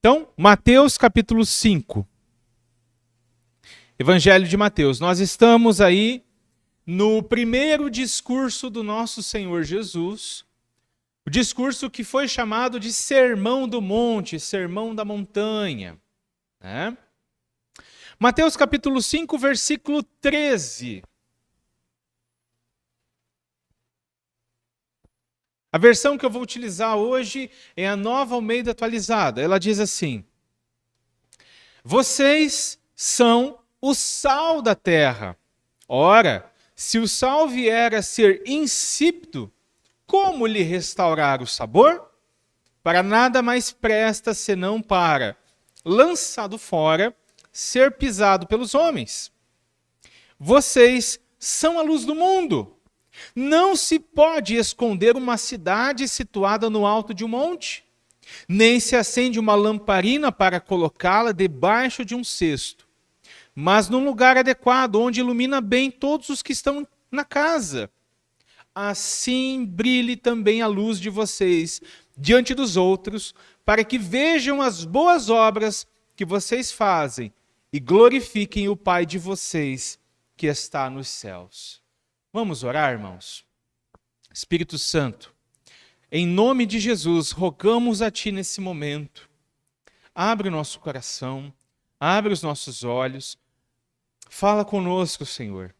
Então, Mateus capítulo 5. Evangelho de Mateus. Nós estamos aí no primeiro discurso do nosso Senhor Jesus, o discurso que foi chamado de Sermão do Monte, Sermão da Montanha. Né? Mateus capítulo 5, versículo 13. A versão que eu vou utilizar hoje é a Nova Almeida atualizada. Ela diz assim: vocês são o sal da terra. Ora, se o sal vier a ser insípido, como lhe restaurar o sabor? Para nada mais presta senão para, lançado fora, ser pisado pelos homens. Vocês são a luz do mundo. Não se pode esconder uma cidade situada no alto de um monte, nem se acende uma lamparina para colocá-la debaixo de um cesto, mas num lugar adequado, onde ilumina bem todos os que estão na casa. Assim brilhe também a luz de vocês diante dos outros, para que vejam as boas obras que vocês fazem e glorifiquem o Pai de vocês que está nos céus. Vamos orar, irmãos? Espírito Santo, em nome de Jesus, rogamos a Ti nesse momento. Abre o nosso coração, abre os nossos olhos, fala conosco, Senhor.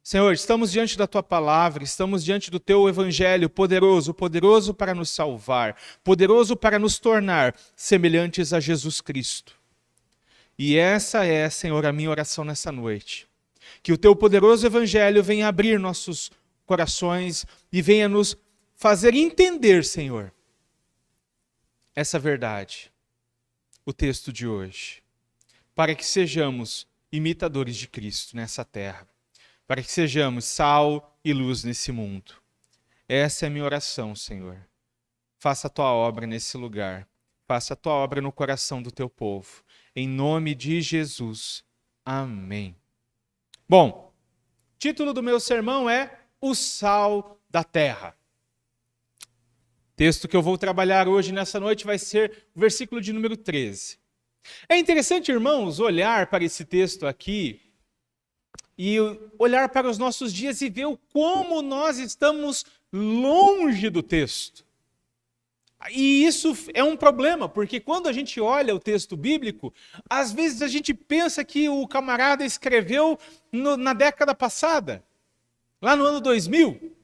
Senhor, estamos diante da Tua palavra, estamos diante do Teu Evangelho poderoso, poderoso para nos salvar, poderoso para nos tornar semelhantes a Jesus Cristo. E essa é, Senhor, a minha oração nessa noite. Que o Teu poderoso Evangelho venha abrir nossos corações e venha nos fazer entender, Senhor, essa verdade, o texto de hoje, para que sejamos imitadores de Cristo nessa terra, para que sejamos sal e luz nesse mundo. Essa é a minha oração, Senhor. Faça a Tua obra nesse lugar, faça a Tua obra no coração do Teu povo. Em nome de Jesus. Amém. Bom, o título do meu sermão é O Sal da Terra. O texto que eu vou trabalhar hoje, nessa noite, vai ser o versículo de número 13. É interessante, irmãos, olhar para esse texto aqui e olhar para os nossos dias e ver como nós estamos longe do texto. E isso é um problema, porque quando a gente olha o texto bíblico, às vezes a gente pensa que o camarada escreveu na década passada, lá no ano 2000,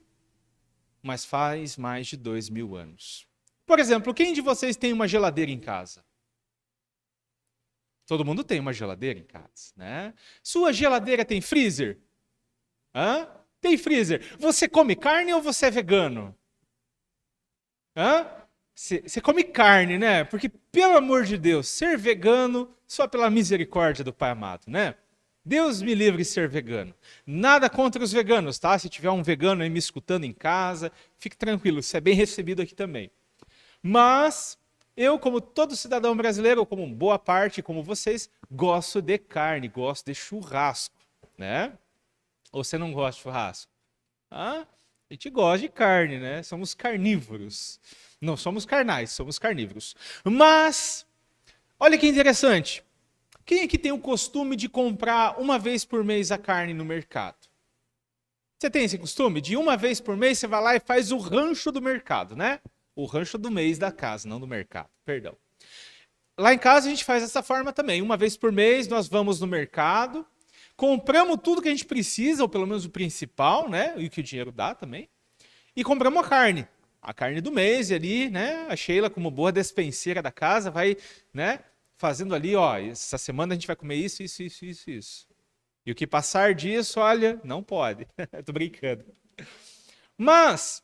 mas faz mais de 2000 anos. Por exemplo, quem de vocês tem uma geladeira em casa? Todo mundo tem uma geladeira em casa, né? Sua geladeira tem freezer? Hã? Tem freezer. Você come carne ou você é vegano? Hã? Você come carne, né? Porque, pelo amor de Deus, ser vegano só pela misericórdia do Pai amado, né? Deus me livre de ser vegano. Nada contra os veganos, tá? Se tiver um vegano aí me escutando em casa, fique tranquilo, você é bem recebido aqui também. Mas eu, como todo cidadão brasileiro, como boa parte, como vocês, gosto de carne, gosto de churrasco, né? Ou você não gosta de churrasco? Ah, a gente gosta de carne, né? Somos carnívoros. Não somos carnais, somos carnívoros. Mas, olha que interessante. Quem aqui tem o costume de comprar uma vez por mês a carne no mercado? Você tem esse costume? De uma vez por mês você vai lá e faz o rancho do mercado, né? O rancho do mês da casa, não do mercado, perdão. Lá em casa a gente faz dessa forma também. Uma vez por mês nós vamos no mercado, compramos tudo que a gente precisa, ou pelo menos o principal, né? E o que o dinheiro dá também. E compramos a carne do mês ali, né? A Sheila, como boa despenseira da casa, vai, né, fazendo ali, ó, essa semana a gente vai comer isso. E o que passar disso, olha, não pode. Tô brincando. Mas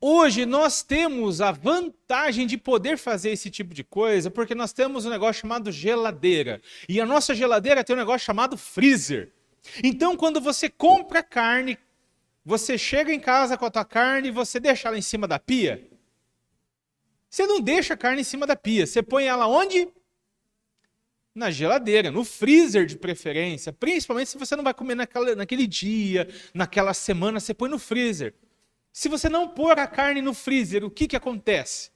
hoje nós temos a vantagem de poder fazer esse tipo de coisa, porque nós temos um negócio chamado geladeira. E a nossa geladeira tem um negócio chamado freezer. Então, quando você compra carne, você chega em casa com a tua carne e você deixa ela em cima da pia? Você não deixa a carne em cima da pia. Você põe ela onde? Na geladeira, no freezer de preferência. Principalmente se você não vai comer naquele dia, naquela semana, você põe no freezer. Se você não pôr a carne no freezer, o que acontece?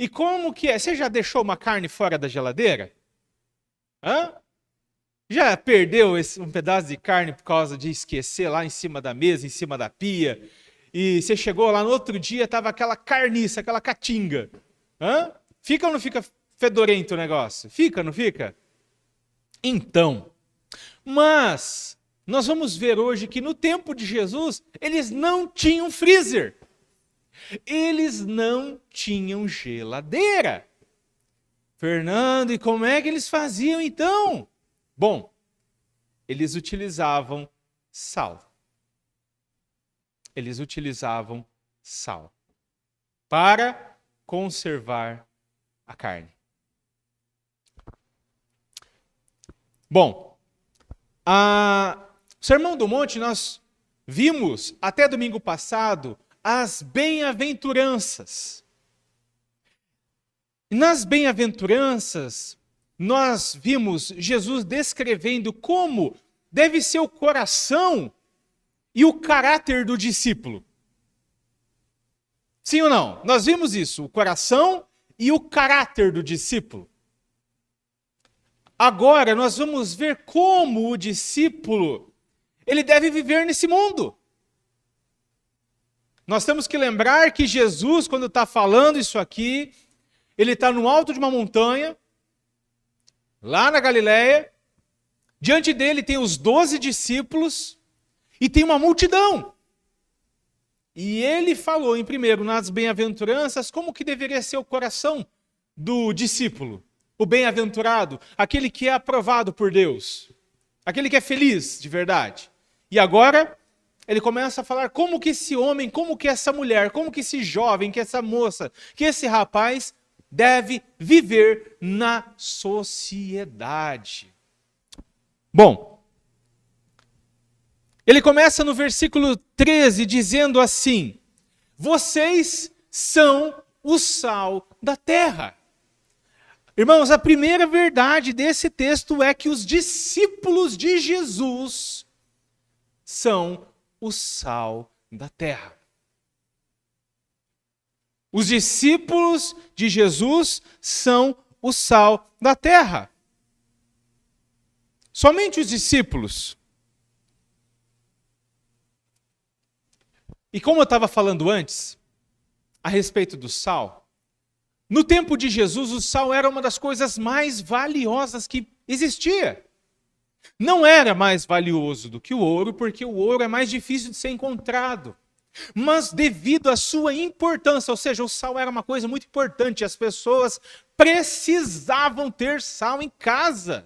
E como que é? Você já deixou uma carne fora da geladeira? Hã? Já perdeu um pedaço de carne por causa de esquecer lá em cima da mesa, em cima da pia? E você chegou lá no outro dia, estava aquela carniça, aquela catinga. Hã? Fica ou não fica fedorento o negócio? Fica, não fica? Então, mas nós vamos ver hoje que no tempo de Jesus, eles não tinham freezer. Eles não tinham geladeira. Fernando, e como é que eles faziam então? Bom, eles utilizavam sal. Eles utilizavam sal para conservar a carne. Bom, o Sermão do Monte nós vimos até domingo passado as bem-aventuranças. Nas bem-aventuranças, nós vimos Jesus descrevendo como deve ser o coração e o caráter do discípulo. Sim ou não? Nós vimos isso, o coração e o caráter do discípulo. Agora nós vamos ver como o discípulo ele deve viver nesse mundo. Nós temos que lembrar que Jesus, quando está falando isso aqui, ele está no alto de uma montanha, lá na Galileia. Diante dele tem os 12 discípulos e tem uma multidão. E ele falou, em primeiro, nas bem-aventuranças, como que deveria ser o coração do discípulo. O bem-aventurado, aquele que é aprovado por Deus. Aquele que é feliz de verdade. E agora, ele começa a falar como que esse homem, como que essa mulher, como que esse jovem, que essa moça, que esse rapaz deve viver na sociedade. Bom, ele começa no versículo 13 dizendo assim: vocês são o sal da terra. Irmãos, a primeira verdade desse texto é que os discípulos de Jesus são o sal da terra. Os discípulos de Jesus são o sal da terra. Somente os discípulos. E como eu estava falando antes, a respeito do sal, no tempo de Jesus, o sal era uma das coisas mais valiosas que existia. Não era mais valioso do que o ouro, porque o ouro é mais difícil de ser encontrado. Mas devido à sua importância, ou seja, o sal era uma coisa muito importante, as pessoas precisavam ter sal em casa.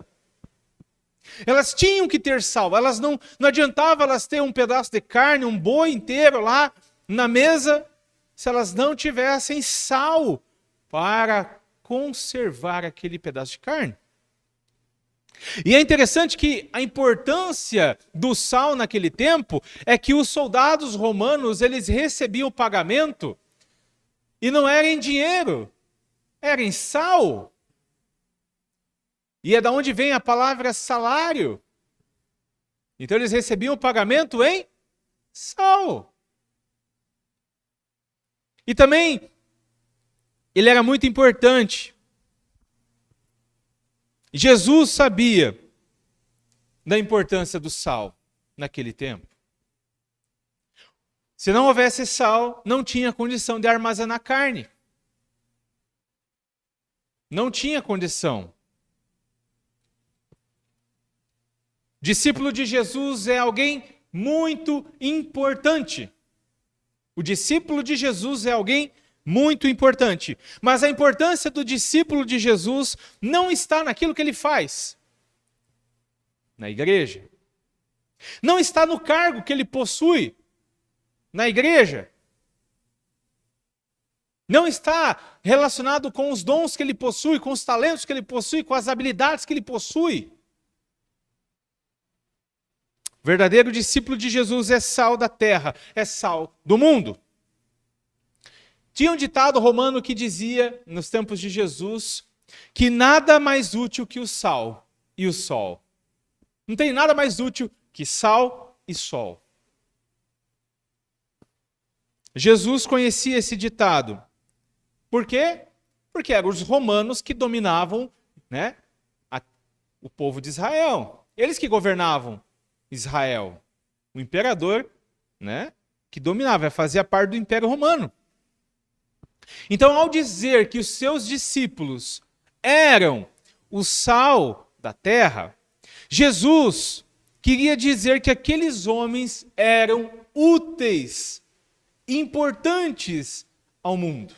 Elas tinham que ter sal, elas não adiantava elas ter um pedaço de carne, um boi inteiro lá na mesa, se elas não tivessem sal para conservar aquele pedaço de carne. E é interessante que a importância do sal naquele tempo é que os soldados romanos, eles recebiam o pagamento e não era em dinheiro, era em sal. E é da onde vem a palavra salário. Então eles recebiam o pagamento em sal. E também ele era muito importante. Jesus sabia da importância do sal naquele tempo. Se não houvesse sal, não tinha condição de armazenar carne. Não tinha condição. Discípulo de Jesus é alguém muito importante. O discípulo de Jesus é alguém muito importante. Mas a importância do discípulo de Jesus não está naquilo que ele faz na igreja. Não está no cargo que ele possui na igreja. Não está relacionado com os dons que ele possui, com os talentos que ele possui, com as habilidades que ele possui. O verdadeiro discípulo de Jesus é sal da terra, é sal do mundo. Tinha um ditado romano que dizia, nos tempos de Jesus, que nada mais útil que o sal e o sol. Não tem nada mais útil que sal e sol. Jesus conhecia esse ditado. Por quê? Porque eram os romanos que dominavam, né, o povo de Israel. Eles que governavam Israel. O imperador, né, que dominava, fazia parte do Império Romano. Então, ao dizer que os seus discípulos eram o sal da terra, Jesus queria dizer que aqueles homens eram úteis, importantes ao mundo.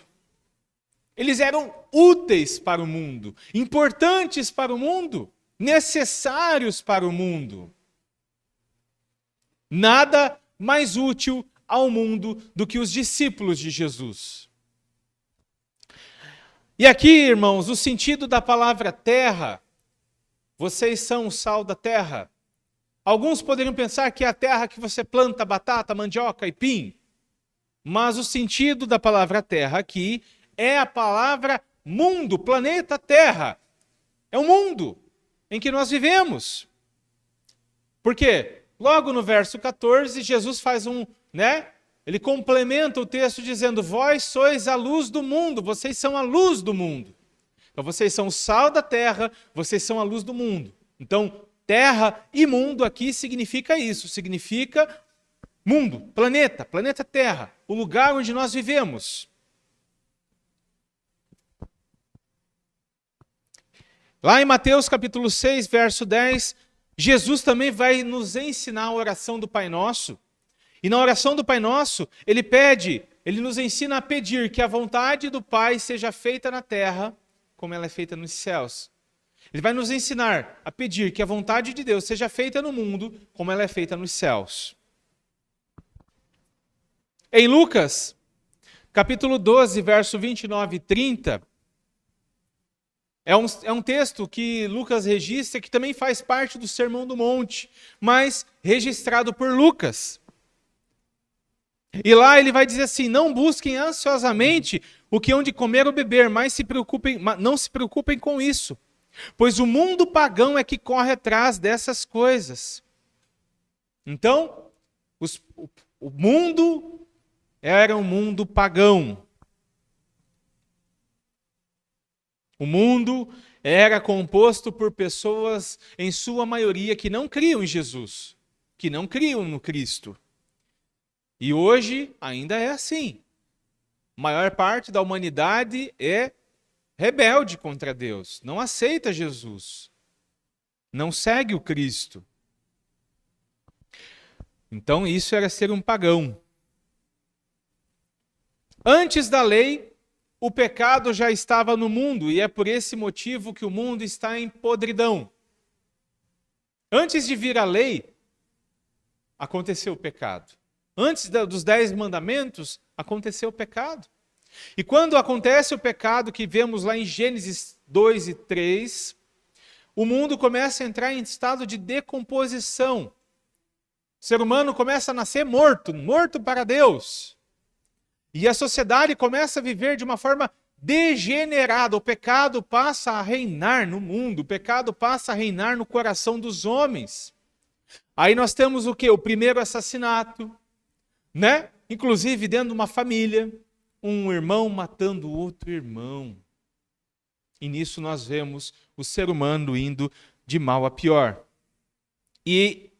Eles eram úteis para o mundo, importantes para o mundo, necessários para o mundo. Nada mais útil ao mundo do que os discípulos de Jesus. E aqui, irmãos, o sentido da palavra terra, vocês são o sal da terra. Alguns poderiam pensar que é a terra que você planta batata, mandioca e aipim. Mas o sentido da palavra terra aqui é a palavra mundo, planeta Terra. É o mundo em que nós vivemos. Por quê? Logo no verso 14, Jesus faz ele complementa o texto dizendo: vós sois a luz do mundo, vocês são a luz do mundo. Então vocês são o sal da terra, vocês são a luz do mundo. Então, terra e mundo aqui significa isso, significa mundo, planeta Terra, o lugar onde nós vivemos. Lá em Mateus capítulo 6, verso 10, Jesus também vai nos ensinar a oração do Pai Nosso. E na oração do Pai Nosso, ele nos ensina a pedir que a vontade do Pai seja feita na terra, como ela é feita nos céus. Ele vai nos ensinar a pedir que a vontade de Deus seja feita no mundo, como ela é feita nos céus. Em Lucas, capítulo 12, verso 29 e 30, é um texto que Lucas registra, que também faz parte do Sermão do Monte, mas registrado por Lucas. E lá ele vai dizer assim: não busquem ansiosamente o que hão de comer ou beber, mas não se preocupem com isso, pois o mundo pagão é que corre atrás dessas coisas. Então, o mundo era um mundo pagão. O mundo era composto por pessoas, em sua maioria, que não criam em Jesus, que não criam no Cristo. E hoje ainda é assim. A maior parte da humanidade é rebelde contra Deus, não aceita Jesus, não segue o Cristo. Então isso era ser um pagão. Antes da lei, o pecado já estava no mundo, e é por esse motivo que o mundo está em podridão. Antes de vir a lei, aconteceu o pecado. Antes dos 10 mandamentos, aconteceu o pecado. E quando acontece o pecado, que vemos lá em Gênesis 2 e 3, o mundo começa a entrar em estado de decomposição. O ser humano começa a nascer morto para Deus. E a sociedade começa a viver de uma forma degenerada. O pecado passa a reinar no mundo, o pecado passa a reinar no coração dos homens. Aí nós temos o quê? O primeiro assassinato, né? Inclusive dentro de uma família, um irmão matando outro irmão. E nisso nós vemos o ser humano indo de mal a pior. E,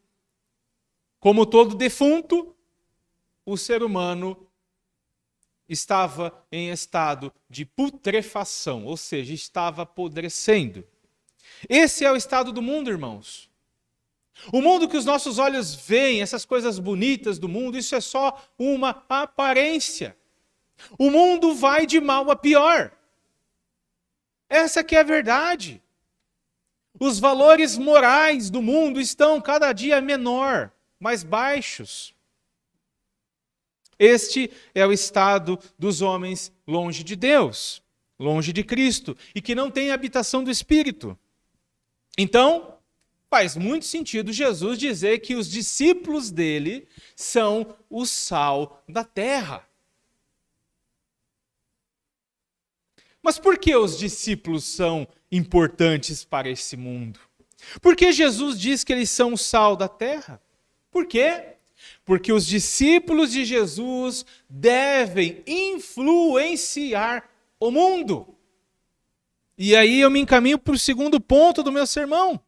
como todo defunto, o ser humano estava em estado de putrefação, ou seja, estava apodrecendo. Esse é o estado do mundo, irmãos. O mundo que os nossos olhos veem, essas coisas bonitas do mundo, isso é só uma aparência. O mundo vai de mal a pior. Essa que é a verdade. Os valores morais do mundo estão cada dia menor, mais baixos. Este é o estado dos homens longe de Deus, longe de Cristo, e que não tem habitação do Espírito. Então, faz muito sentido Jesus dizer que os discípulos dele são o sal da terra. Mas por que os discípulos são importantes para esse mundo? Por que Jesus diz que eles são o sal da terra? Por quê? Porque os discípulos de Jesus devem influenciar o mundo. E aí eu me encaminho para o segundo ponto do meu sermão.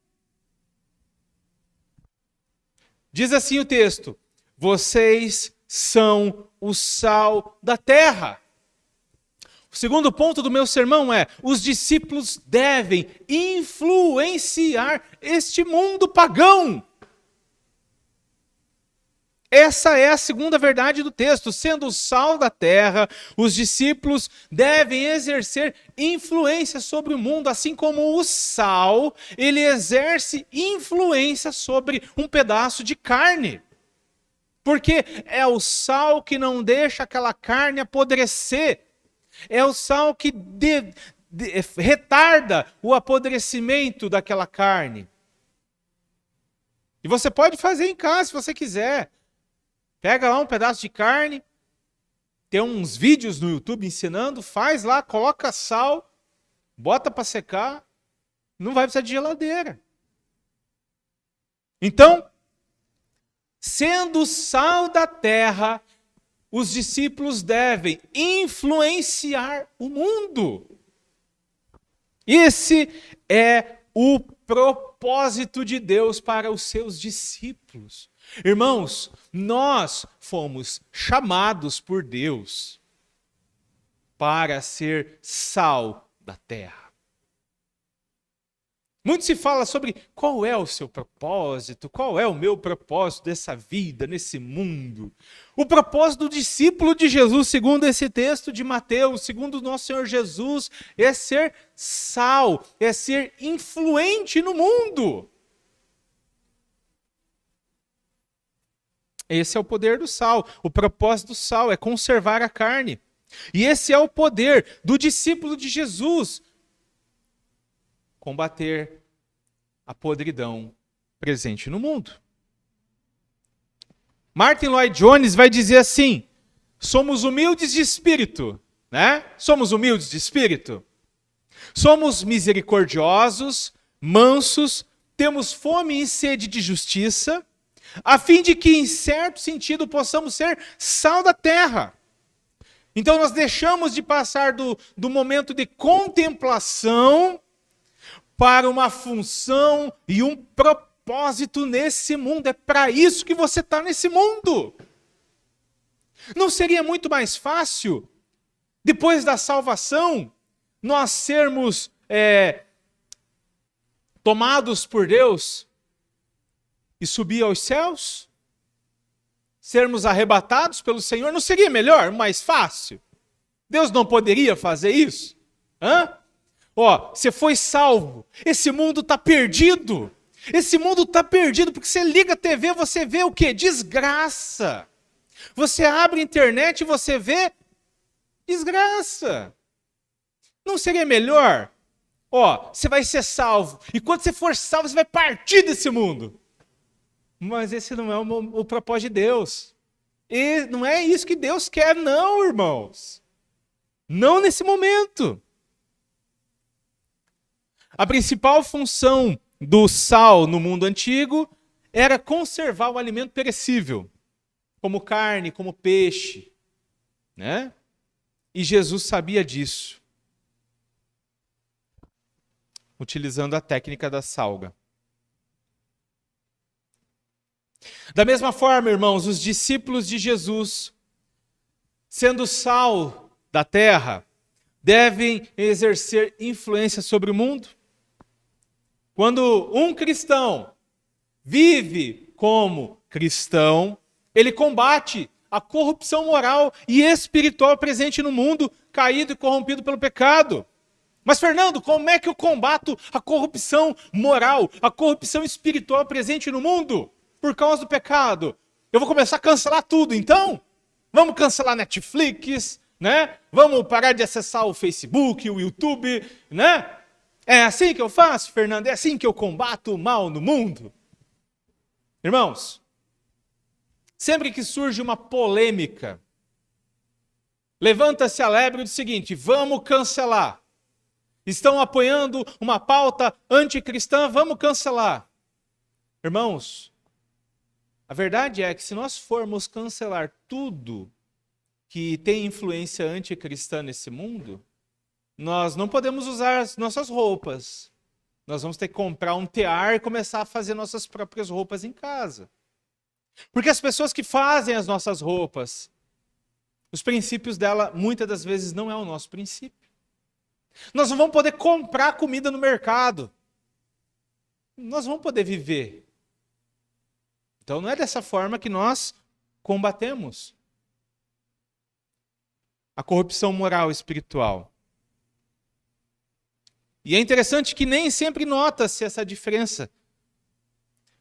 Diz assim o texto: vocês são o sal da terra. O segundo ponto do meu sermão é: os discípulos devem influenciar este mundo pagão. Essa é a segunda verdade do texto. Sendo o sal da terra, os discípulos devem exercer influência sobre o mundo, assim como o sal, ele exerce influência sobre um pedaço de carne. Porque é o sal que não deixa aquela carne apodrecer. É o sal que retarda o apodrecimento daquela carne. E você pode fazer em casa se você quiser. Pega lá um pedaço de carne, tem uns vídeos no YouTube ensinando, faz lá, coloca sal, bota para secar, não vai precisar de geladeira. Então, sendo o sal da terra, os discípulos devem influenciar o mundo. Esse é o propósito de Deus para os seus discípulos. Irmãos, nós fomos chamados por Deus para ser sal da terra. Muito se fala sobre qual é o seu propósito, qual é o meu propósito dessa vida, nesse mundo. O propósito do discípulo de Jesus, segundo esse texto de Mateus, segundo o nosso Senhor Jesus, é ser sal, é ser influente no mundo. Esse é o poder do sal. O propósito do sal é conservar a carne. E esse é o poder do discípulo de Jesus: combater a podridão presente no mundo. Martin Lloyd Jones vai dizer assim: somos humildes de espírito, né? Somos humildes de espírito. Somos misericordiosos, mansos, temos fome e sede de justiça, a fim de que, em certo sentido, possamos ser sal da terra. Então nós deixamos de passar do momento de contemplação para uma função e um propósito nesse mundo. É para isso que você está nesse mundo. Não seria muito mais fácil, depois da salvação, nós sermos tomados por Deus e subir aos céus? Sermos arrebatados pelo Senhor? Não seria melhor, mais fácil? Deus não poderia fazer isso? Você foi salvo. Esse mundo está perdido. Esse mundo está perdido porque você liga a TV, você vê o quê? Desgraça. Você abre a internet e você vê desgraça. Não seria melhor? Você vai ser salvo. E quando você for salvo, você vai partir desse mundo. Mas esse não é o propósito de Deus. E não é isso que Deus quer, não, irmãos. Não nesse momento. A principal função do sal no mundo antigo era conservar o alimento perecível, como carne, como peixe, né? E Jesus sabia disso, utilizando a técnica da salga. Da mesma forma, irmãos, os discípulos de Jesus, sendo sal da terra, devem exercer influência sobre o mundo. Quando um cristão vive como cristão, ele combate a corrupção moral e espiritual presente no mundo, caído e corrompido pelo pecado. Mas, Fernando, como é que eu combato a corrupção moral, a corrupção espiritual presente no mundo? Por causa do pecado. Eu vou começar a cancelar tudo, então? Vamos cancelar Netflix, né? Vamos parar de acessar o Facebook, o YouTube, né? É assim que eu faço, Fernando? É assim que eu combato o mal no mundo? Irmãos, sempre que surge uma polêmica, levanta-se a lebre do seguinte: vamos cancelar. Estão apoiando uma pauta anticristã, vamos cancelar. Irmãos, a verdade é que se nós formos cancelar tudo que tem influência anticristã nesse mundo, nós não podemos usar as nossas roupas. Nós vamos ter que comprar um tear e começar a fazer nossas próprias roupas em casa. Porque as pessoas que fazem as nossas roupas, os princípios dela, muitas das vezes, não é o nosso princípio. Nós não vamos poder comprar comida no mercado. Nós vamos poder viver. Então não é dessa forma que nós combatemos a corrupção moral e espiritual. E é interessante que nem sempre nota-se essa diferença.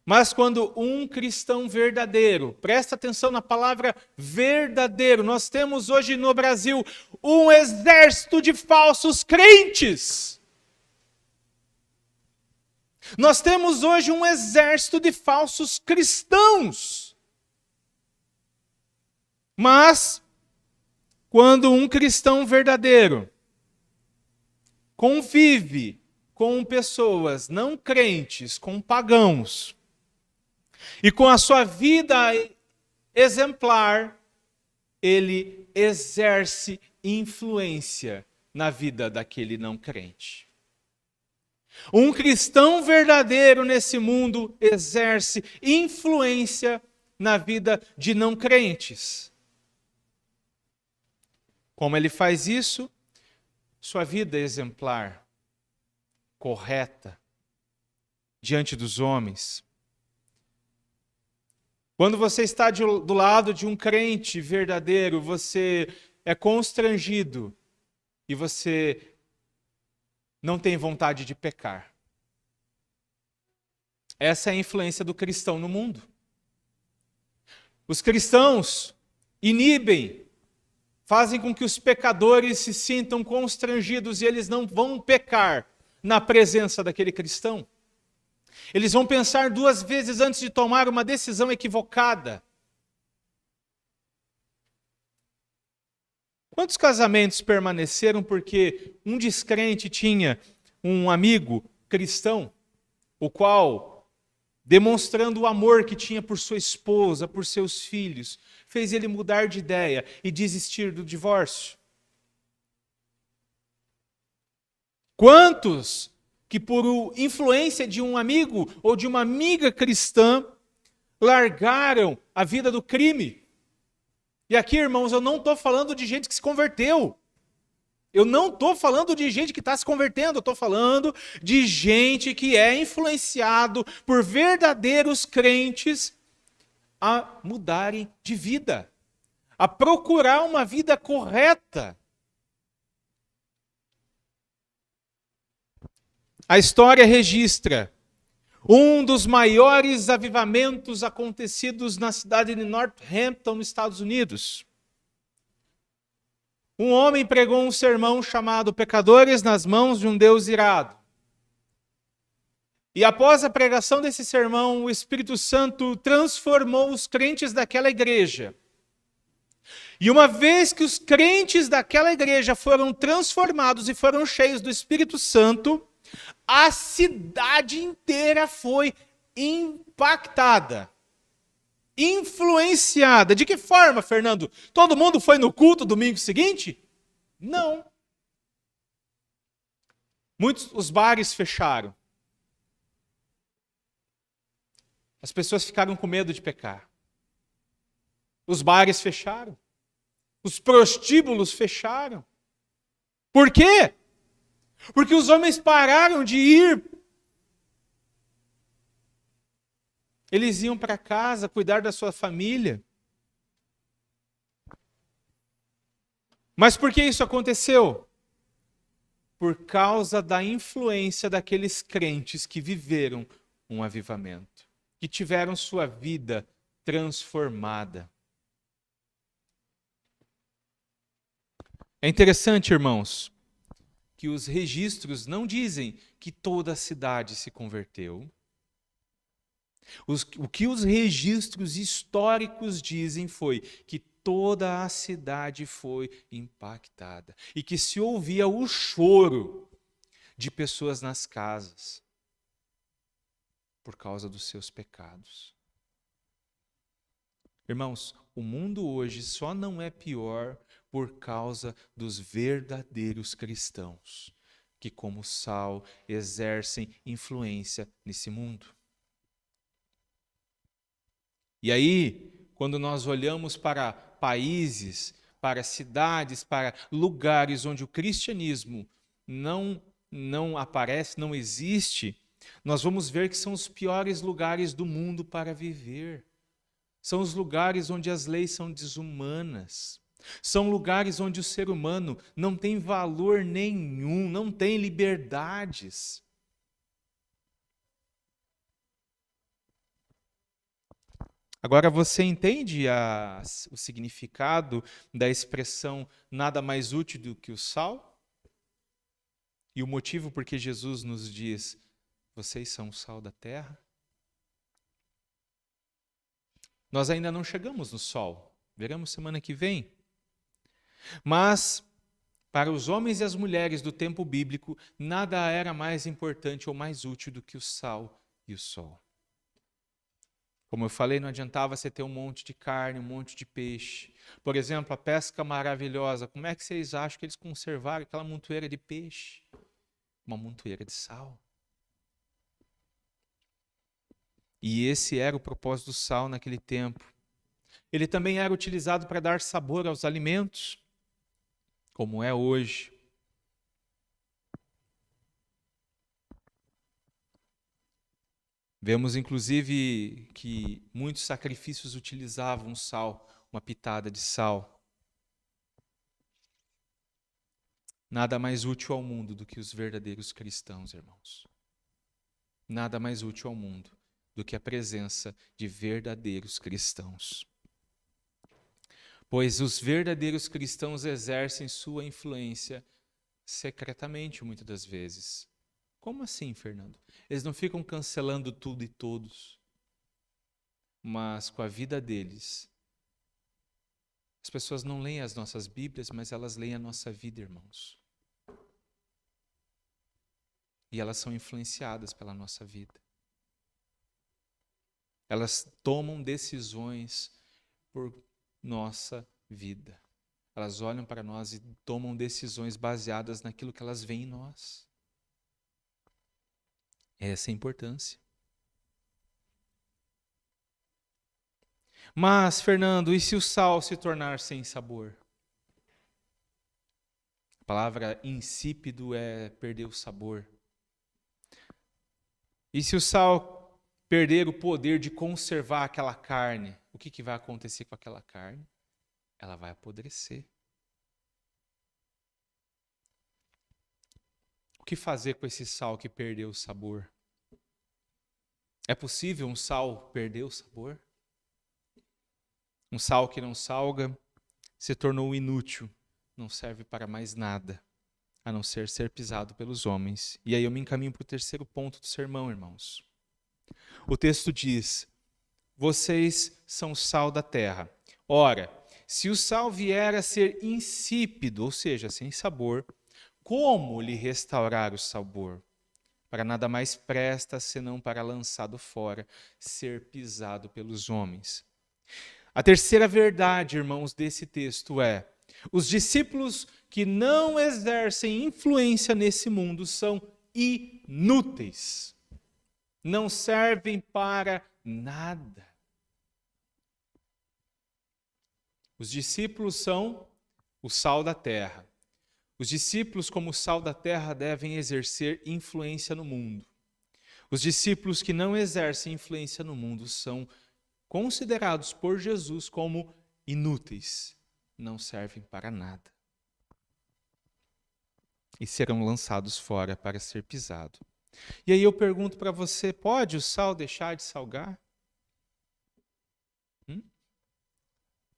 Mas quando um cristão verdadeiro, presta atenção na palavra verdadeiro, nós temos hoje no Brasil um exército de falsos crentes. Nós temos hoje um exército de falsos cristãos. Mas, quando um cristão verdadeiro convive com pessoas não crentes, com pagãos, e com a sua vida exemplar, ele exerce influência na vida daquele não crente. Um cristão verdadeiro nesse mundo exerce influência na vida de não crentes. Como ele faz isso? Sua vida é exemplar, correta, diante dos homens. Quando você está do lado de um crente verdadeiro, você é constrangido e você não tem vontade de pecar. Essa é a influência do cristão no mundo. Os cristãos inibem, fazem com que os pecadores se sintam constrangidos e eles não vão pecar na presença daquele cristão. Eles vão pensar duas vezes antes de tomar uma decisão equivocada. Quantos casamentos permaneceram porque um descrente tinha um amigo cristão, o qual, demonstrando o amor que tinha por sua esposa, por seus filhos, fez ele mudar de ideia e desistir do divórcio? Quantos que por influência de um amigo ou de uma amiga cristã largaram a vida do crime? E aqui, irmãos, eu não estou falando de gente que se converteu. Eu não estou falando de gente que está se convertendo. Eu estou falando de gente que é influenciado por verdadeiros crentes a mudarem de vida, a procurar uma vida correta. A história registra um dos maiores avivamentos acontecidos na cidade de Northampton, nos Estados Unidos. Um homem pregou um sermão chamado Pecadores nas Mãos de um Deus Irado. E após a pregação desse sermão, o Espírito Santo transformou os crentes daquela igreja. E uma vez que os crentes daquela igreja foram transformados e foram cheios do Espírito Santo, a cidade inteira foi impactada, influenciada. De que forma, Fernando? Todo mundo foi no culto domingo seguinte? Não. Os bares fecharam. As pessoas ficaram com medo de pecar. Os bares fecharam. Os prostíbulos fecharam. Por quê? Porque os homens pararam de ir. Eles iam para casa cuidar da sua família. Mas por que isso aconteceu? Por causa da influência daqueles crentes que viveram um avivamento, que tiveram sua vida transformada. É interessante, irmãos, que os registros não dizem que toda a cidade se converteu. O que os registros históricos dizem foi que toda a cidade foi impactada e que se ouvia o choro de pessoas nas casas por causa dos seus pecados. Irmãos, o mundo hoje só não é pior por causa dos verdadeiros cristãos, que como sal exercem influência nesse mundo. E aí, quando nós olhamos para países, para cidades, para lugares onde o cristianismo não aparece, não existe, nós vamos ver que são os piores lugares do mundo para viver. São os lugares onde as leis são desumanas. São lugares onde o ser humano não tem valor nenhum, não tem liberdades. Agora você entende o significado da expressão nada mais útil do que o sal? E o motivo por que Jesus nos diz, vocês são o sal da terra? Nós ainda não chegamos no sol, veremos semana que vem. Mas, para os homens e as mulheres do tempo bíblico, nada era mais importante ou mais útil do que o sal e o sol. Como eu falei, não adiantava você ter um monte de carne, um monte de peixe. Por exemplo, a pesca maravilhosa. Como é que vocês acham que eles conservaram aquela montoeira de peixe? Uma montoeira de sal. E esse era o propósito do sal naquele tempo. Ele também era utilizado para dar sabor aos alimentos, como é hoje. Vemos, inclusive, que muitos sacrifícios utilizavam sal, uma pitada de sal. Nada mais útil ao mundo do que os verdadeiros cristãos, irmãos. Nada mais útil ao mundo do que a presença de verdadeiros cristãos. Pois os verdadeiros cristãos exercem sua influência secretamente, muitas das vezes. Como assim, Fernando? Eles não ficam cancelando tudo e todos, mas com a vida deles. As pessoas não leem as nossas Bíblias, mas elas leem a nossa vida, irmãos. E elas são influenciadas pela nossa vida. Elas tomam decisões por nossa vida. Elas olham para nós e tomam decisões baseadas naquilo que elas veem em nós. Essa é a importância. Mas, Fernando, e se o sal se tornar sem sabor? A palavra insípido é perder o sabor. E se o sal perder o poder de conservar aquela carne, o que vai acontecer com aquela carne? Ela vai apodrecer. O que fazer com esse sal que perdeu o sabor? É possível um sal perder o sabor? Um sal que não salga se tornou inútil, não serve para mais nada, a não ser pisado pelos homens. E aí eu me encaminho para o terceiro ponto do sermão, irmãos. O texto diz, vocês são sal da terra. Ora, se o sal vier a ser insípido, ou seja, sem sabor, como lhe restaurar o sabor? Para nada mais presta, senão para lançado fora, ser pisado pelos homens. A terceira verdade, irmãos, desse texto é: os discípulos que não exercem influência nesse mundo são inúteis. Não servem para nada. Os discípulos são o sal da terra. Os discípulos, como sal da terra, devem exercer influência no mundo. Os discípulos que não exercem influência no mundo são considerados por Jesus como inúteis, não servem para nada. E serão lançados fora para ser pisado. E aí eu pergunto para você, pode o sal deixar de salgar?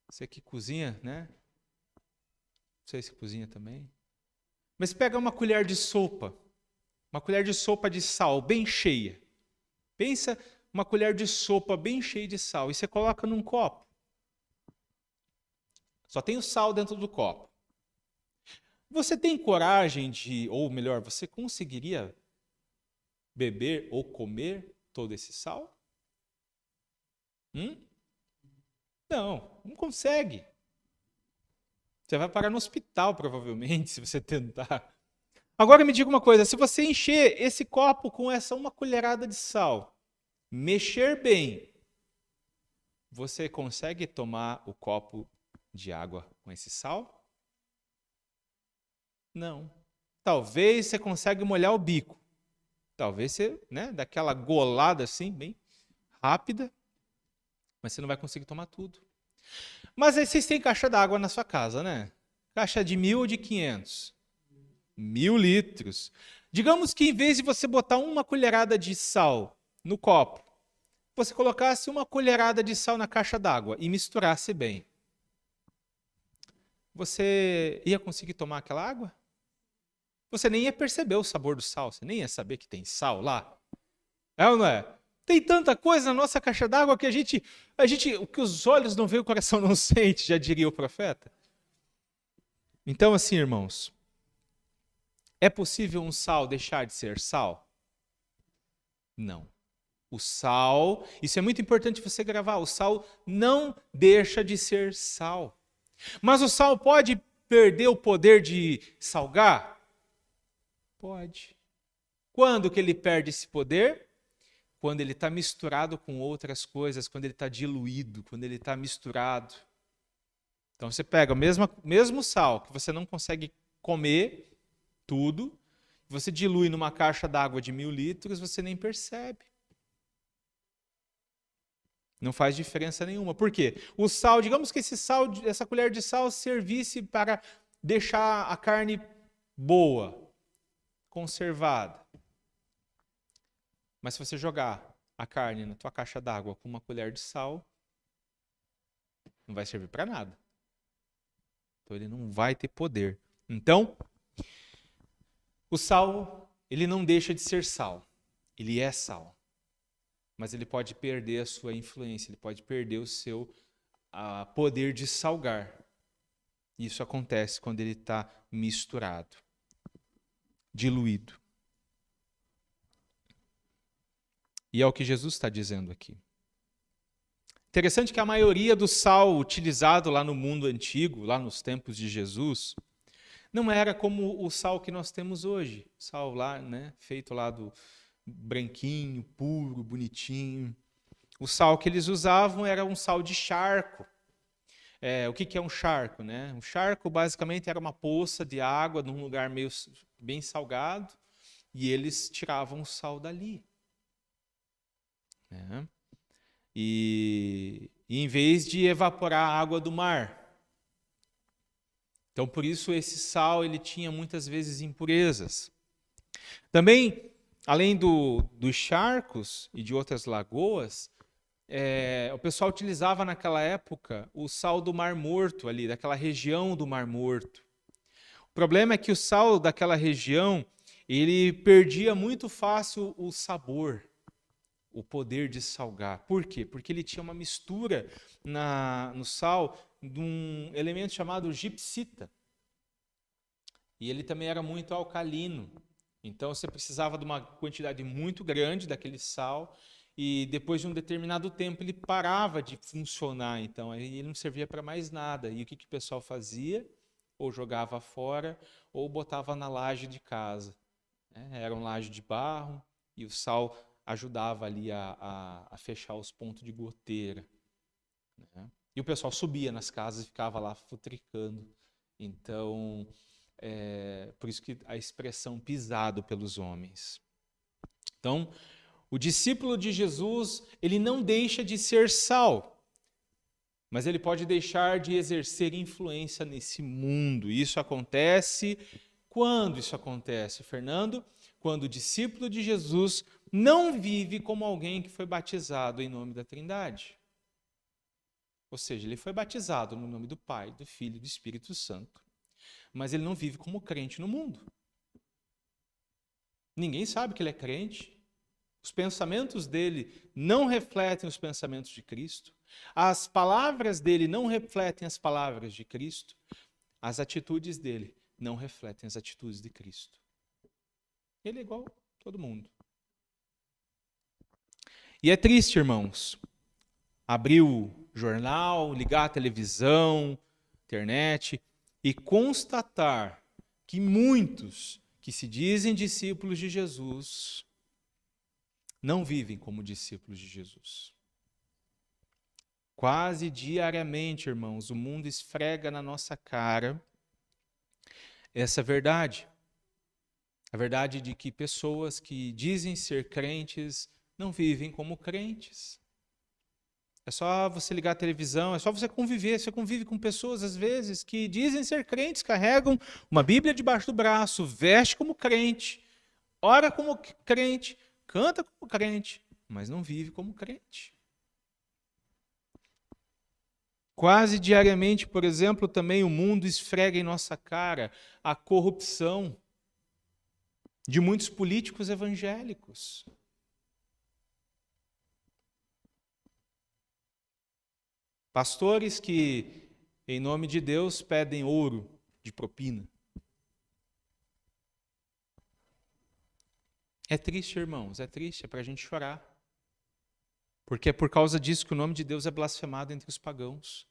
Você que cozinha, né? Você que cozinha também. Mas pega uma colher de sopa de sal bem cheia. Pensa uma colher de sopa bem cheia de sal e você coloca num copo. Só tem o sal dentro do copo. Você tem coragem de, ou melhor, você conseguiria beber ou comer todo esse sal? Não consegue. Você vai parar no hospital, provavelmente, se você tentar. Agora me diga uma coisa, se você encher esse copo com essa uma colherada de sal, mexer bem, você consegue tomar o copo de água com esse sal? Não. Talvez você consiga molhar o bico. Talvez você, né, dá aquela golada assim, bem rápida, mas você não vai conseguir tomar tudo. Mas aí vocês têm caixa d'água na sua casa, né? Caixa de 1.000 ou de 500? 1.000 litros. Digamos que em vez de você botar uma colherada de sal no copo, você colocasse uma colherada de sal na caixa d'água e misturasse bem. Você ia conseguir tomar aquela água? Você nem ia perceber o sabor do sal, você nem ia saber que tem sal lá. É ou não é? Tem tanta coisa na nossa caixa d'água que o que os olhos não veem, o coração não sente, já diria o profeta. Então, assim, irmãos, é possível um sal deixar de ser sal? Não. O sal, isso é muito importante você gravar, o sal não deixa de ser sal. Mas o sal pode perder o poder de salgar? Pode. Quando que ele perde esse poder? Quando ele está misturado com outras coisas, quando ele está diluído, quando ele está misturado. Então você pega o mesmo sal que você não consegue comer tudo, você dilui numa caixa d'água de 1.000 litros, você nem percebe. Não faz diferença nenhuma. Por quê? O sal, digamos que essa colher de sal servisse para deixar a carne boa, conservada. Mas se você jogar a carne na tua caixa d'água com uma colher de sal, não vai servir para nada. Então ele não vai ter poder. Então, o sal, ele não deixa de ser sal. Ele é sal. Mas ele pode perder a sua influência, ele pode perder o seu poder de salgar. Isso acontece quando ele está misturado, diluído. E é o que Jesus está dizendo aqui. Interessante que a maioria do sal utilizado lá no mundo antigo, lá nos tempos de Jesus, não era como o sal que nós temos hoje. Sal lá, né, feito lá do branquinho, puro, bonitinho. O sal que eles usavam era um sal de charco. O que é um charco, né? Um charco basicamente era uma poça de água num lugar meio bem salgado e eles tiravam o sal dali. Né? E em vez de evaporar a água do mar. Então, por isso, esse sal ele tinha muitas vezes impurezas. Também, além dos charcos e de outras lagoas, o pessoal utilizava naquela época o sal do Mar Morto, ali, daquela região do Mar Morto. O problema é que o sal daquela região, ele perdia muito fácil o sabor, o poder de salgar. Por quê? Porque ele tinha uma mistura no sal de um elemento chamado gipsita. E ele também era muito alcalino. Então você precisava de uma quantidade muito grande daquele sal e depois de um determinado tempo ele parava de funcionar. Então aí ele não servia para mais nada. E o que o pessoal fazia? Ou jogava fora ou botava na laje de casa. Era um laje de barro e o sal ajudava ali a fechar os pontos de goteira. Né? E o pessoal subia nas casas e ficava lá futricando. Então, por isso que a expressão pisado pelos homens. Então, o discípulo de Jesus, ele não deixa de ser sal, mas ele pode deixar de exercer influência nesse mundo. E isso acontece quando isso acontece, Fernando? Quando o discípulo de Jesus não vive como alguém que foi batizado em nome da Trindade. Ou seja, ele foi batizado no nome do Pai, do Filho e do Espírito Santo. Mas ele não vive como crente no mundo. Ninguém sabe que ele é crente. Os pensamentos dele não refletem os pensamentos de Cristo. As palavras dele não refletem as palavras de Cristo. As atitudes dele não refletem as atitudes de Cristo. Ele é igual a todo mundo. E é triste, irmãos, abrir o jornal, ligar a televisão, internet e constatar que muitos que se dizem discípulos de Jesus não vivem como discípulos de Jesus. Quase diariamente, irmãos, o mundo esfrega na nossa cara essa verdade. A verdade de que pessoas que dizem ser crentes não vivem como crentes. É só você ligar a televisão, é só você conviver. Você convive com pessoas, às vezes, que dizem ser crentes, carregam uma Bíblia debaixo do braço, veste como crente, ora como crente, canta como crente, mas não vive como crente. Quase diariamente, por exemplo, também o mundo esfrega em nossa cara a corrupção de muitos políticos evangélicos. Pastores que, em nome de Deus, pedem ouro de propina. É triste, irmãos, é triste, é para a gente chorar. Porque é por causa disso que o nome de Deus é blasfemado entre os pagãos.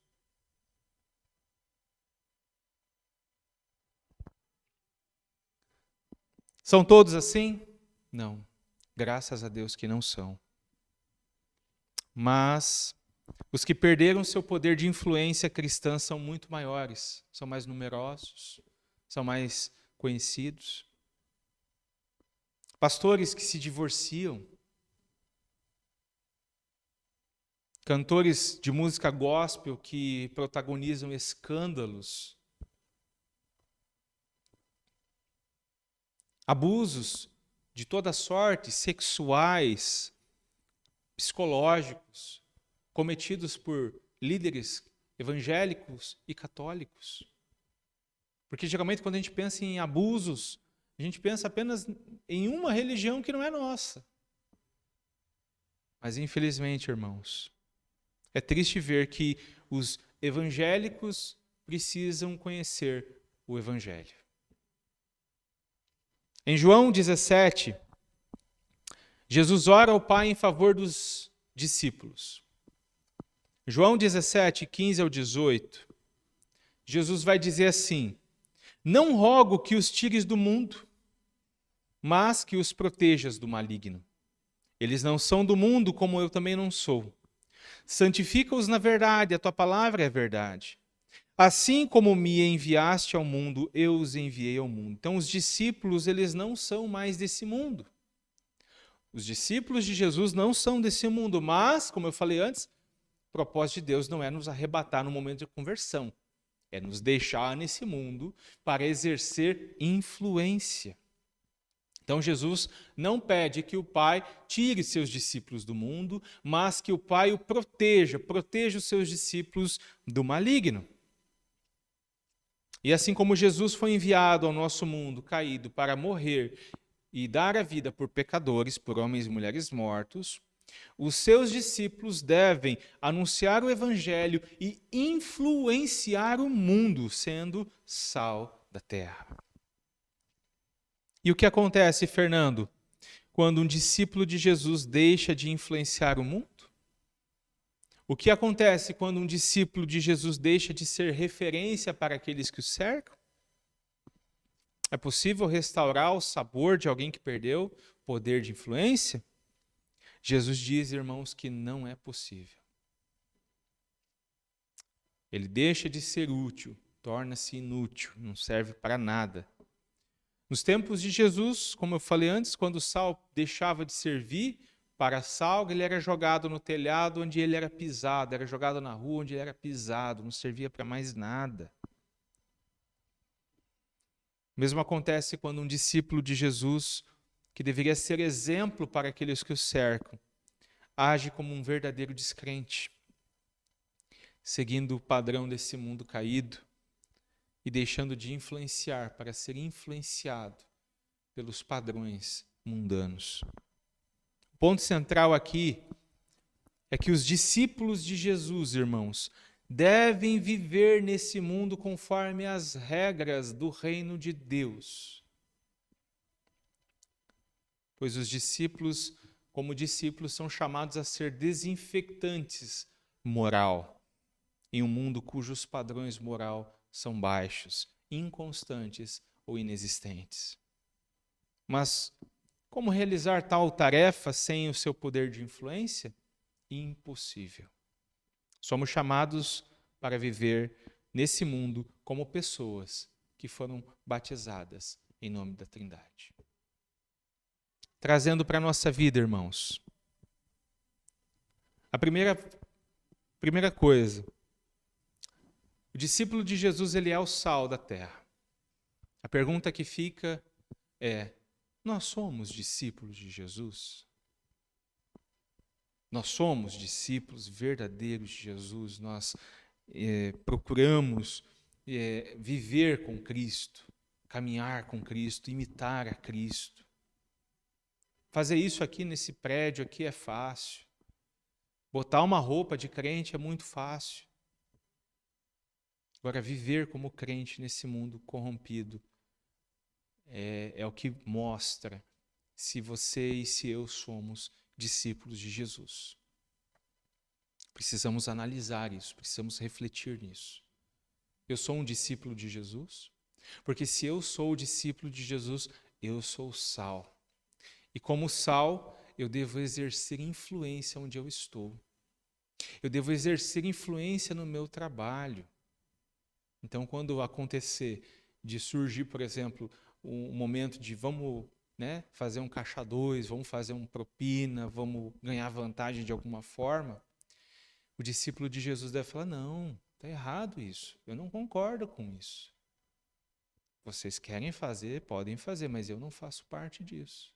São todos assim? Não. Graças a Deus que não são. Mas os que perderam seu poder de influência cristã são muito maiores, são mais numerosos, são mais conhecidos. Pastores que se divorciam, cantores de música gospel que protagonizam escândalos, abusos de toda sorte, sexuais, psicológicos, cometidos por líderes evangélicos e católicos. Porque geralmente quando a gente pensa em abusos, a gente pensa apenas em uma religião que não é nossa. Mas infelizmente, irmãos, é triste ver que os evangélicos precisam conhecer o Evangelho. Em João 17, Jesus ora ao Pai em favor dos discípulos. João 17, 15 ao 18, Jesus vai dizer assim: não rogo que os tires do mundo, mas que os protejas do maligno. Eles não são do mundo, como eu também não sou. Santifica-os na verdade, a tua palavra é verdade. Assim como me enviaste ao mundo, eu os enviei ao mundo. Então, os discípulos, eles não são mais desse mundo. Os discípulos de Jesus não são desse mundo, mas, como eu falei antes, o propósito de Deus não é nos arrebatar no momento de conversão. É nos deixar nesse mundo para exercer influência. Então Jesus não pede que o Pai tire seus discípulos do mundo, mas que o Pai o proteja os seus discípulos do maligno. E assim como Jesus foi enviado ao nosso mundo caído para morrer e dar a vida por pecadores, por homens e mulheres mortos, os seus discípulos devem anunciar o Evangelho e influenciar o mundo, sendo sal da terra. E o que acontece, Fernando, quando um discípulo de Jesus deixa de influenciar o mundo? O que acontece quando um discípulo de Jesus deixa de ser referência para aqueles que o cercam? É possível restaurar o sabor de alguém que perdeu o poder de influência? Jesus diz, irmãos, que não é possível. Ele deixa de ser útil, torna-se inútil, não serve para nada. Nos tempos de Jesus, como eu falei antes, quando o sal deixava de servir para sal, ele era jogado no telhado onde ele era pisado, era jogado na rua onde ele era pisado, não servia para mais nada. O mesmo acontece quando um discípulo de Jesus, que deveria ser exemplo para aqueles que o cercam, age como um verdadeiro descrente, seguindo o padrão desse mundo caído e deixando de influenciar para ser influenciado pelos padrões mundanos. O ponto central aqui é que os discípulos de Jesus, irmãos, devem viver nesse mundo conforme as regras do reino de Deus. Pois os discípulos, como discípulos, são chamados a ser desinfectantes moral, em um mundo cujos padrões moral são baixos, inconstantes ou inexistentes. Mas como realizar tal tarefa sem o seu poder de influência? Impossível. Somos chamados para viver nesse mundo como pessoas que foram batizadas em nome da Trindade. Trazendo para a nossa vida, irmãos, a primeira coisa, o discípulo de Jesus, ele é o sal da terra. A pergunta que fica é: nós somos discípulos de Jesus? Nós somos discípulos verdadeiros de Jesus? Nós procuramos viver com Cristo, caminhar com Cristo, imitar a Cristo. Fazer isso aqui nesse prédio aqui é fácil. Botar uma roupa de crente é muito fácil. Agora, viver como crente nesse mundo corrompido é o que mostra se você e se eu somos discípulos de Jesus. Precisamos analisar isso, precisamos refletir nisso. Eu sou um discípulo de Jesus? Porque se eu sou o discípulo de Jesus, eu sou o sal. E como sal, eu devo exercer influência onde eu estou. Eu devo exercer influência no meu trabalho. Então, quando acontecer de surgir, por exemplo, um momento de vamos fazer um caixa 2, vamos fazer um propina, vamos ganhar vantagem de alguma forma, o discípulo de Jesus deve falar: não, está errado isso, eu não concordo com isso. Vocês querem fazer, podem fazer, mas eu não faço parte disso.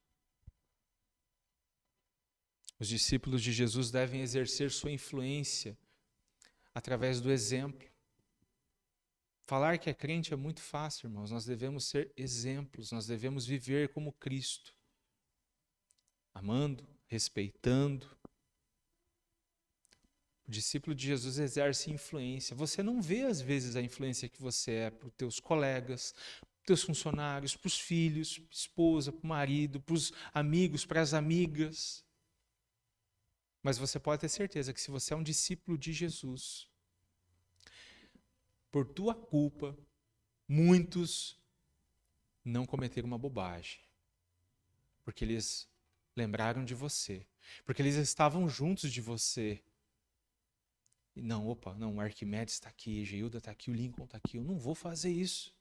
Os discípulos de Jesus devem exercer sua influência através do exemplo. Falar que é crente é muito fácil, irmãos. Nós devemos ser exemplos, nós devemos viver como Cristo. Amando, respeitando. O discípulo de Jesus exerce influência. Você não vê, às vezes, a influência que você é para os teus colegas, para os teus funcionários, para os filhos, para a esposa, para o marido, para os amigos, para as amigas. Mas você pode ter certeza que se você é um discípulo de Jesus, por tua culpa, muitos não cometeram uma bobagem. Porque eles lembraram de você. Porque eles estavam juntos de você. E não, o Arquimedes está aqui, a Geilda está aqui, o Lincoln está aqui. Eu não vou fazer isso.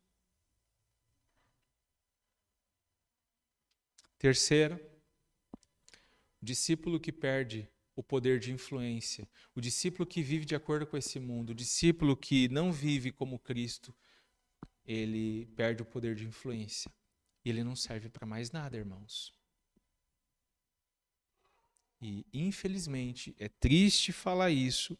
Terceiro, o discípulo que perde o poder de influência, o discípulo que vive de acordo com esse mundo, o discípulo que não vive como Cristo, ele perde o poder de influência. E ele não serve para mais nada, irmãos. E, infelizmente, é triste falar isso,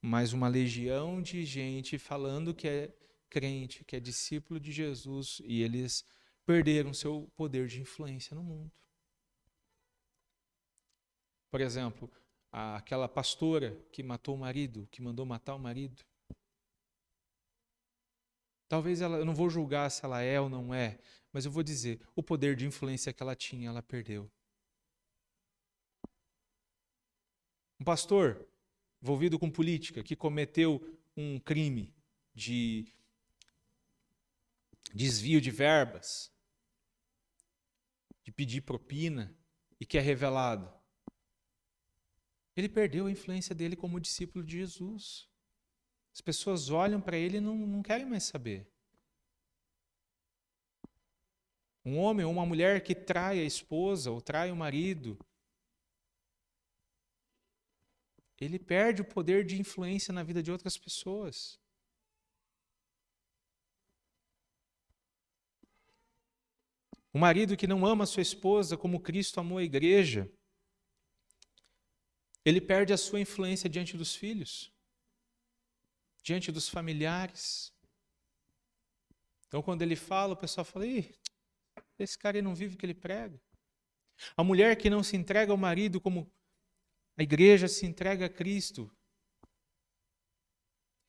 mas uma legião de gente falando que é crente, que é discípulo de Jesus, e eles perderam seu poder de influência no mundo. Por exemplo, aquela pastora que matou o marido, que mandou matar o marido. Talvez eu não vou julgar se ela é ou não é, mas eu vou dizer, o poder de influência que ela tinha, ela perdeu. Um pastor envolvido com política, que cometeu um crime de desvio de verbas, de pedir propina, e que é revelado. Ele perdeu a influência dele como discípulo de Jesus. As pessoas olham para ele e não querem mais saber. Um homem ou uma mulher que trai a esposa ou trai o marido, ele perde o poder de influência na vida de outras pessoas. O marido que não ama a sua esposa como Cristo amou a igreja, ele perde a sua influência diante dos filhos, diante dos familiares. Então, quando ele fala, o pessoal fala: ih, esse cara aí não vive o que ele prega. A mulher que não se entrega ao marido como a igreja se entrega a Cristo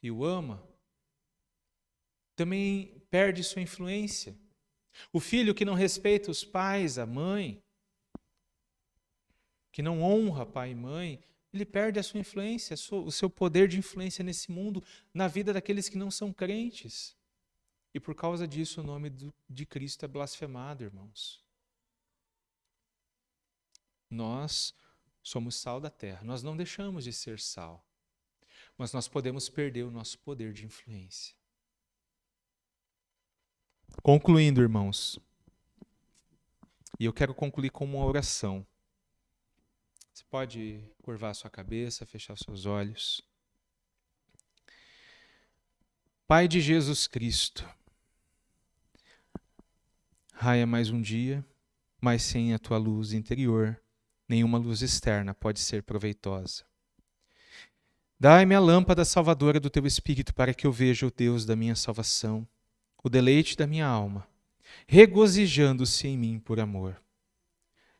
e o ama, também perde sua influência. O filho que não respeita os pais, a mãe, que não honra pai e mãe, ele perde a sua influência, o seu poder de influência nesse mundo, na vida daqueles que não são crentes. E por causa disso o nome de Cristo é blasfemado, irmãos. Nós somos sal da terra, nós não deixamos de ser sal, mas nós podemos perder o nosso poder de influência. Concluindo, irmãos, e eu quero concluir com uma oração. Você pode curvar a sua cabeça, fechar os seus olhos. Pai de Jesus Cristo, raia mais um dia, mas sem a tua luz interior, nenhuma luz externa pode ser proveitosa. Dai-me a lâmpada salvadora do teu Espírito para que eu veja o Deus da minha salvação, o deleite da minha alma, regozijando-se em mim por amor.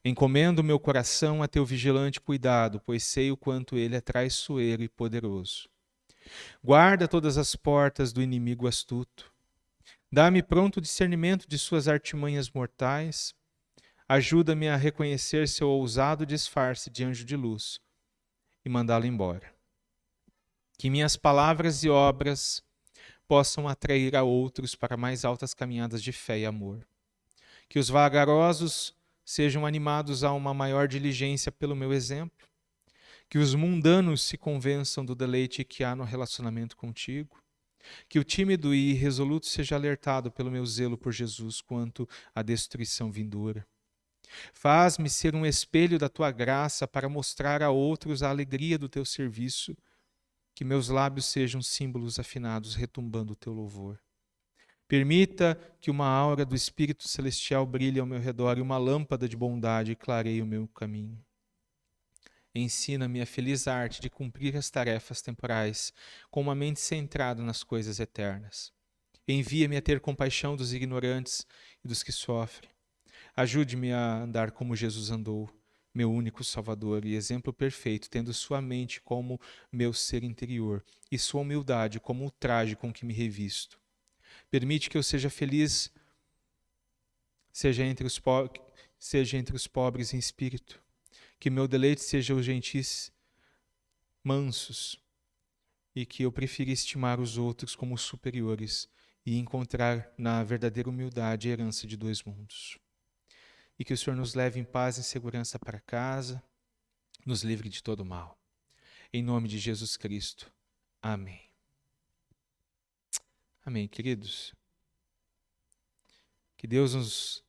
Encomendo meu coração a teu vigilante cuidado, pois sei o quanto ele é traiçoeiro e poderoso. Guarda todas as portas do inimigo astuto. Dá-me pronto discernimento de suas artimanhas mortais. Ajuda-me a reconhecer seu ousado disfarce de anjo de luz e mandá-lo embora. Que minhas palavras e obras possam atrair a outros para mais altas caminhadas de fé e amor. Que os vagarosos sejam animados a uma maior diligência pelo meu exemplo. Que os mundanos se convençam do deleite que há no relacionamento contigo. Que o tímido e irresoluto seja alertado pelo meu zelo por Jesus quanto à destruição vindoura. Faz-me ser um espelho da tua graça para mostrar a outros a alegria do teu serviço. Que meus lábios sejam símbolos afinados retumbando o teu louvor. Permita que uma aura do Espírito Celestial brilhe ao meu redor e uma lâmpada de bondade clareie o meu caminho. Ensina-me a feliz arte de cumprir as tarefas temporais com uma mente centrada nas coisas eternas. Envia-me a ter compaixão dos ignorantes e dos que sofrem. Ajude-me a andar como Jesus andou, meu único Salvador e exemplo perfeito, tendo sua mente como meu ser interior e sua humildade como o traje com que me revisto. Permite que eu seja feliz, seja entre os pobres em espírito, que meu deleite seja os gentis mansos e que eu prefira estimar os outros como superiores e encontrar na verdadeira humildade a herança de dois mundos. E que o Senhor nos leve em paz e segurança para casa, nos livre de todo mal. Em nome de Jesus Cristo. Amém. Amém, queridos. Que Deus nos